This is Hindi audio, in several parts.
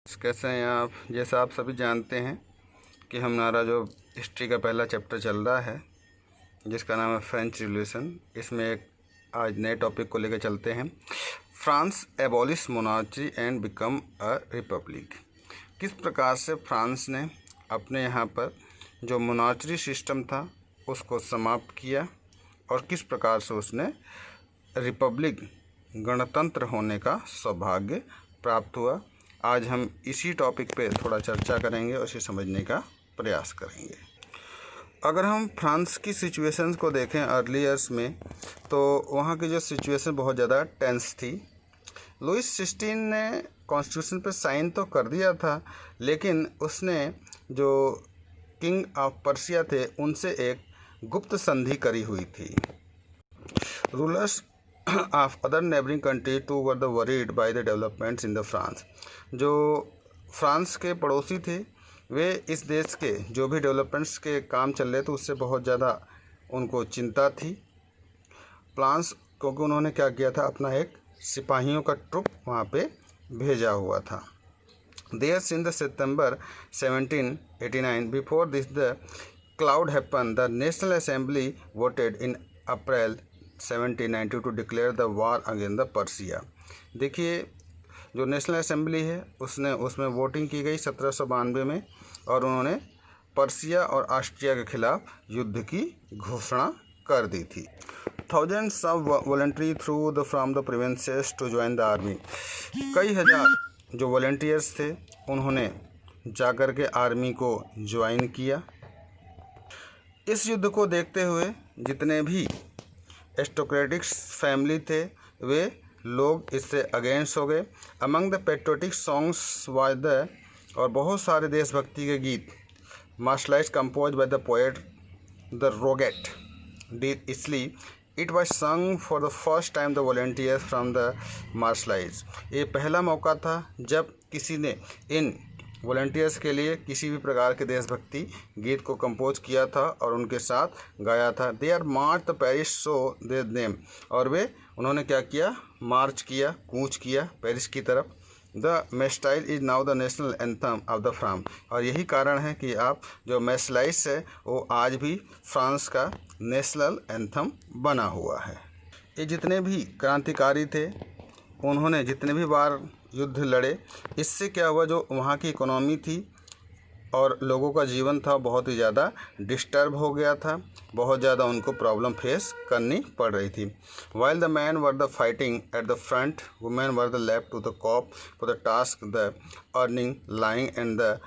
कैसे हैं आप। जैसा आप सभी जानते हैं कि हमारा जो हिस्ट्री का पहला चैप्टर चल रहा है जिसका नाम है फ्रेंच रिवॉल्यूशन, इसमें एक आज नए टॉपिक को लेकर चलते हैं। France abolish monarchy and become a republic. किस प्रकार से फ्रांस ने अपने यहाँ पर जो मोनार्ची सिस्टम था उसको समाप्त किया और किस प्रकार से उसने रिपब्लिक गणतंत्र होने का सौभाग्य प्राप्त हुआ। आज हम इसी टॉपिक पे थोड़ा चर्चा करेंगे और इसे समझने का प्रयास करेंगे। अगर हम फ्रांस की सिचुएशंस को देखें अर्ली ईयर्स में, तो वहाँ की जो सिचुएशन बहुत ज़्यादा टेंस थी। लुइस 16 ने कॉन्स्टिट्यूशन पे साइन तो कर दिया था, लेकिन उसने जो किंग ऑफ पर्सिया थे उनसे एक गुप्त संधि करी हुई थी। Rulers of other neighboring countries too were worried by the developments in the France। जो फ्रांस के पड़ोसी थे वे इस देश के जो भी डेवलपमेंट्स के काम चल रहे थे उससे बहुत ज़्यादा उनको चिंता थी। फ्रांस क्योंकि उन्होंने क्या किया था, अपना एक सिपाहियों का ट्रुप वहाँ पे भेजा हुआ था। Thus in the September 1789 before this the cloud happened, the National Assembly voted in April 1792 to declare the war against the Persia। देखिए जो नेशनल असेंबली है उसमें वोटिंग की गई 1792 में और उन्होंने पर्सिया और ऑस्ट्रिया के खिलाफ युद्ध की घोषणा कर दी थी। Thousands of voluntary through the from the provinces to join the army. कई हज़ार जो वॉलंटियर्स थे उन्होंने जाकर के आर्मी को ज्वाइन किया। इस युद्ध को देखते हुए जितने भी एरिस्टोक्रेटिक फैमिली थे वे लोग इससे अगेंस्ट हो गए। Among the patriotic songs was the, और बहुत सारे देशभक्ति के गीत Marseillaise compose by the poet the Rouget de Lisle it was sung for the first time the volunteers from the Marseillaise. ये पहला मौका था जब किसी ने इन वॉलंटियर्स के लिए किसी भी प्रकार के देशभक्ति गीत को कंपोज किया था और उनके साथ गाया था। They are march the Paris so they name, और वे उन्होंने क्या किया, मार्च किया, कूच किया पेरिस की तरफ। द मेस्टाइल is now the national anthem of the France, और यही कारण है कि आप जो मेस्लाइस है वो आज भी फ्रांस का नेशनल एंथम बना हुआ है। ये जितने भी क्रांतिकारी थे उन्होंने जितने भी बार युद्ध लड़े, इससे क्या हुआ, जो वहाँ की इकोनॉमी थी और लोगों का जीवन था बहुत ही ज़्यादा डिस्टर्ब हो गया था, बहुत ज़्यादा उनको प्रॉब्लम फेस करनी पड़ रही थी। While the man were the fighting at the front, women were the left to the cop for the task the earning lying and the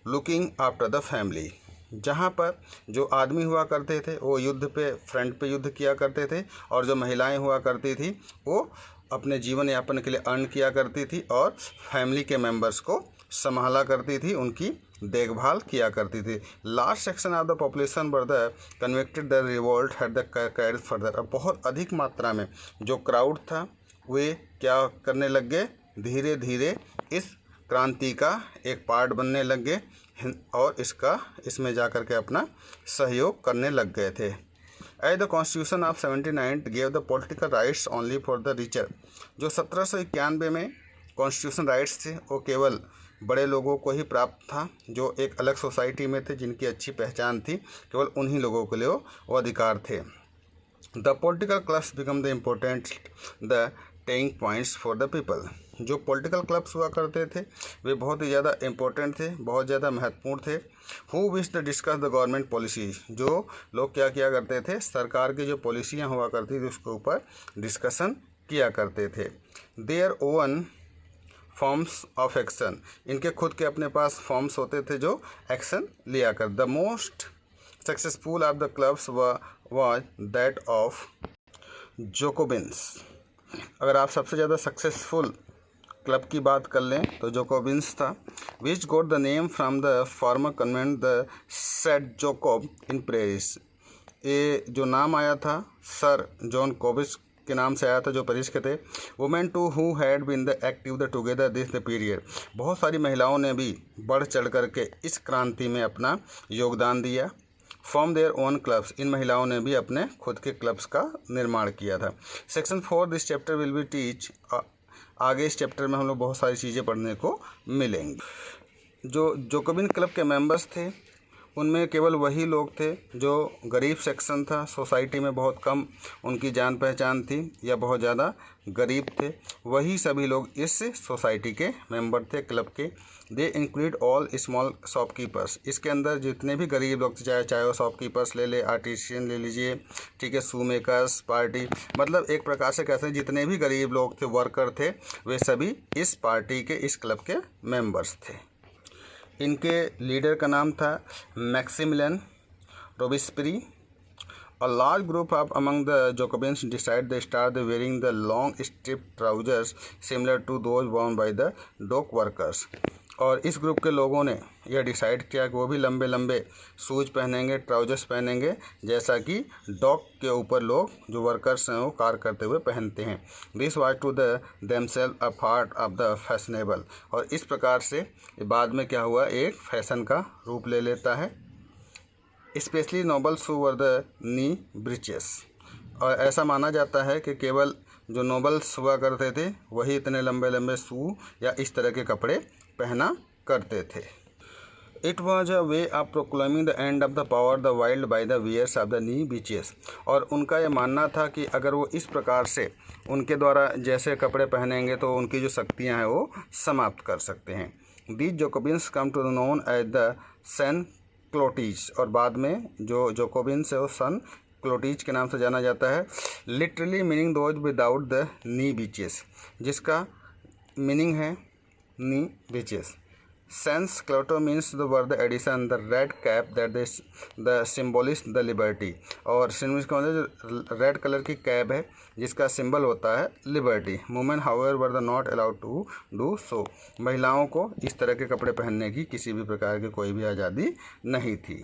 looking after the family. जहाँ पर जो आदमी हुआ करते थे वो युद्ध पे फ्रंट पे युद्ध किया करते थे, और जो महिलाएं हुआ करती थी वो अपने जीवन यापन के लिए अर्न किया करती थी और फैमिली के मेंबर्स को संभाला करती थी, उनकी देखभाल किया करती थी। Large section of the population were the convicted the revolt had the carried further. अब बहुत अधिक मात्रा में जो क्राउड था वे क्या करने लग गए, धीरे धीरे इस क्रांति का एक पार्ट बनने लग गए और इसमें जाकर के अपना सहयोग करने लग गए थे। As the constitution of 1790 gave the political rights only for the richer. जो 1791 में कॉन्स्टिट्यूशन राइट्स थे वो केवल बड़े लोगों को ही प्राप्त था, जो एक अलग सोसाइटी में थे, जिनकी अच्छी पहचान थी, केवल उन्हीं लोगों के लिए वो अधिकार थे। The political clubs become the important the tying points for the people. जो पॉलिटिकल क्लब्स हुआ करते थे वे बहुत ही ज़्यादा इम्पोर्टेंट थे, बहुत ज़्यादा महत्वपूर्ण थे। Who wish the discuss the government policy. जो लोग क्या किया करते थे, सरकार की जो पॉलिसियाँ हुआ करती थी उसके ऊपर डिस्कशन किया करते थे। Their own forms of action. इनके खुद के अपने पास फॉर्म्स होते थे जो एक्शन लिया कर। The most successful of the clubs was that of Jacobins. अगर आप सबसे ज़्यादा सक्सेसफुल क्लब की बात कर लें तो जोकोबिन्स था, which got the name from the former convent the Saint Jacob in Paris. ये जो नाम आया था सर जॉन कोबिस के नाम से आया था, जो पेरिस के थे। Women to who had been the active the together this the period. बहुत सारी महिलाओं ने भी बढ़ चढ़ करके इस क्रांति में अपना योगदान दिया। Form their own clubs. इन महिलाओं ने भी अपने खुद के क्लब्स का निर्माण किया था। Section 4 this chapter will be teach आगे इस चैप्टर में हम लोग बहुत सारी चीज़ें पढ़ने को मिलेंगी। जो जोकोबिन क्लब के मेंबर्स थे उनमें केवल वही लोग थे जो गरीब सेक्शन था, सोसाइटी में बहुत कम उनकी जान पहचान थी या बहुत ज़्यादा गरीब थे, वही सभी लोग इस सोसाइटी के मेंबर थे क्लब के। They include all small shopkeepers. इसके अंदर जितने भी गरीब लोग थे, चाहे वो शॉपकीपर्स ले ले, आर्टिशियन ले लीजिए, ठीक है, शू मेकर्स, पार्टी, मतलब एक प्रकार से कैसे जितने भी गरीब लोग थे, वर्कर थे, वे सभी इस पार्टी के, इस क्लब के मेंबर्स थे। इनके लीडर का नाम था Maximilian रोबेस्पियरी। A large group of among the Jacobins decided they start wearing the long striped trousers similar to those worn by the dock workers। और इस ग्रुप के लोगों ने यह डिसाइड किया कि वो भी लंबे लंबे शूज पहनेंगे, ट्राउजर्स पहनेंगे, जैसा कि डॉक के ऊपर लोग जो वर्कर्स हैं वो कार करते हुए पहनते हैं। This was to the themselves a part of the fashionable. और इस प्रकार से बाद में क्या हुआ, एक फैशन का रूप ले लेता है। Specially noble shoe were the knee breeches. और ऐसा माना जाता है कि केवल जो नोबल्स हुआ करते थे वही इतने लंबे लंबे शू या इस तरह के कपड़े पहना करते थे। It was a way of proclaiming the end of the power the wild by the wears of the knee breeches. और उनका यह मानना था कि अगर वो इस प्रकार से उनके द्वारा जैसे कपड़े पहनेंगे तो उनकी जो शक्तियाँ हैं वो समाप्त कर सकते हैं। These Jacobins come to known as the sans culottes. और बाद में जो जोकोबिन्स है वो सन क्लोटीज के नाम से जाना जाता है। Literally meaning those without the knee breeches, जिसका मीनिंग है knee breeches. Sans culottes means the word addition the red cap that the symbolise the liberty. और सिम्बल का मतलब रेड कलर की कैप है जिसका सिंबल होता है liberty. Women however were the not allowed to do so. महिलाओं को इस तरह के कपड़े पहनने की किसी भी प्रकार की कोई भी आज़ादी नहीं थी।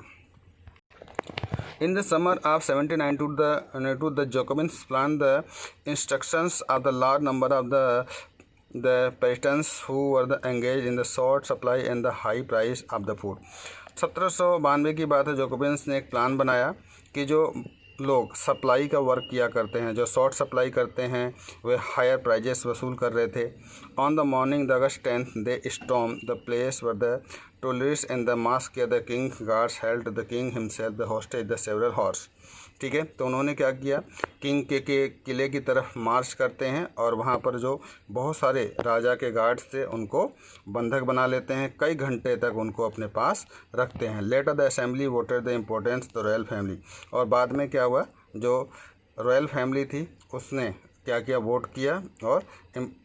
In the summer of 1792, the Jacobins planned the instructions of the large number of the peasants who were engaged in the short supply and the high price of the food। 1792 की बात है। जोकोबिन्स ने एक प्लान बनाया कि जो लोग सप्लाई का वर्क किया करते हैं, जो शॉर्ट सप्लाई करते हैं, वे हायर प्राइजेस वसूल कर रहे थे। On the morning the August 10th they storm the place where the Tuileries in the mask the king guards held the king himself the hostage the several hours. ठीक है, तो उन्होंने क्या किया, किंग के किले की तरफ मार्च करते हैं और वहाँ पर जो बहुत सारे राजा के गार्ड्स थे उनको बंधक बना लेते हैं, कई घंटे तक उनको अपने पास रखते हैं। Later the assembly voted the importance the royal family. और बाद में क्या हुआ, जो रॉयल फैमिली थी उसने क्या किया, वोट किया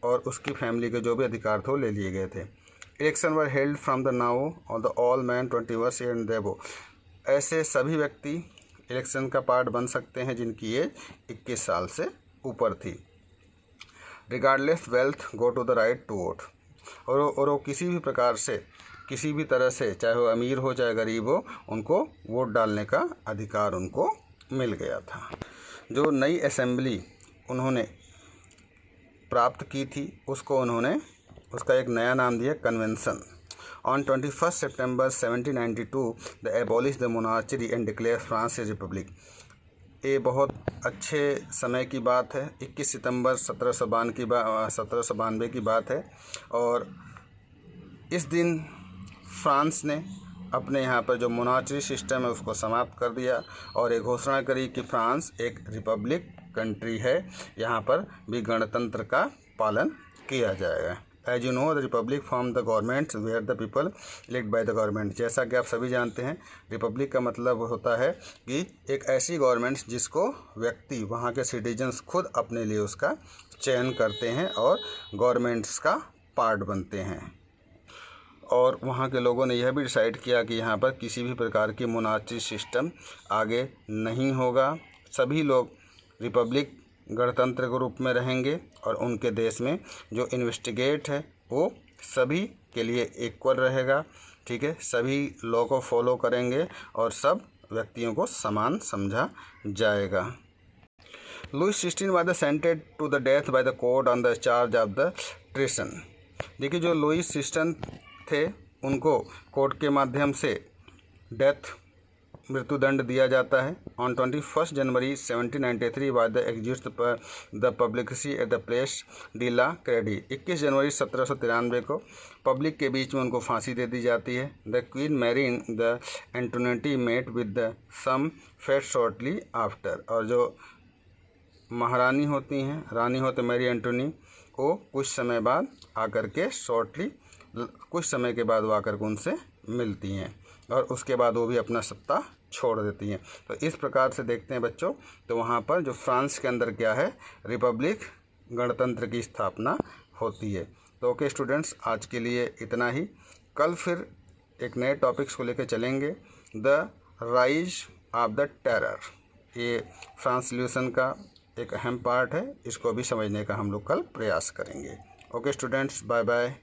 और उसकी फैमिली के जो भी अधिकार थे वो ले लिए गए थे। Election were held from the now on the all man 21 year and above. ऐसे सभी व्यक्ति इलेक्शन का पार्ट बन सकते हैं जिनकी एज 21 साल से ऊपर थी। Regardless wealth go to the right to vote. और वो किसी भी प्रकार से, किसी भी तरह से, चाहे वो अमीर हो चाहे गरीब हो, उनको वोट डालने का अधिकार उनको मिल गया था। जो नई असेंबली उन्होंने प्राप्त की थी उसका एक नया नाम दिया convention. On 21 September 1792 they abolished the monarchy and declared France a republic। ये बहुत अच्छे समय की बात है। 21 सितंबर 1792 की बात है और इस दिन फ्रांस ने अपने यहाँ पर जो मोनार्ची सिस्टम है उसको समाप्त कर दिया और एक घोषणा करी कि फ्रांस एक रिपब्लिक कंट्री है, यहाँ पर भी गणतंत्र का पालन किया जाएगा। As you know the republic form the government where the people elect by the government. जैसा कि आप सभी जानते हैं, रिपब्लिक का मतलब होता है कि एक ऐसी गवर्नमेंट जिसको व्यक्ति, वहाँ के सिटीजन्स खुद अपने लिए उसका चयन करते हैं और गवर्नमेंट्स का पार्ट बनते हैं। और वहाँ के लोगों ने यह भी डिसाइड किया कि यहाँ पर किसी भी प्रकार की मोनार्ची सिस्टम आगे नहीं होगा। सभी लोग रिपब्लिक गणतंत्र के रूप में रहेंगे और उनके देश में जो इन्वेस्टिगेट है वो सभी के लिए इक्वल रहेगा। ठीक है, सभी लॉ को फॉलो करेंगे और सब व्यक्तियों को समान समझा जाएगा। Louis 16 was sentenced to the death by the court on the charge of the treason. देखिए, जो लुइस 16 थे उनको कोर्ट के माध्यम से डेथ मृत्युदंड दिया जाता है। On 21 January 1793 was the executed the publicly at the place de la Concorde. 21 जनवरी 1793 को पब्लिक के बीच में उनको फांसी दे दी जाती है। The queen Marie the Antoinette met with the same fate shortly after. और जो महारानी होती हैं, रानी होते मैरी एंटोनी, वो कुछ समय बाद आकर के कुछ समय के बाद वो आकर के उनसे मिलती हैं और उसके बाद वो भी अपना सत्ता छोड़ देती हैं। तो इस प्रकार से देखते हैं बच्चों, तो वहाँ पर जो फ्रांस के अंदर क्या है, रिपब्लिक, गणतंत्र की स्थापना होती है। तो ओके स्टूडेंट्स, आज के लिए इतना ही। कल फिर एक नए टॉपिक्स को लेकर चलेंगे, the rise of the terror. ये फ्रांस रिवॉल्यूशन का एक अहम पार्ट है, इसको भी समझने का हम लोग कल प्रयास करेंगे। Okay students, bye bye.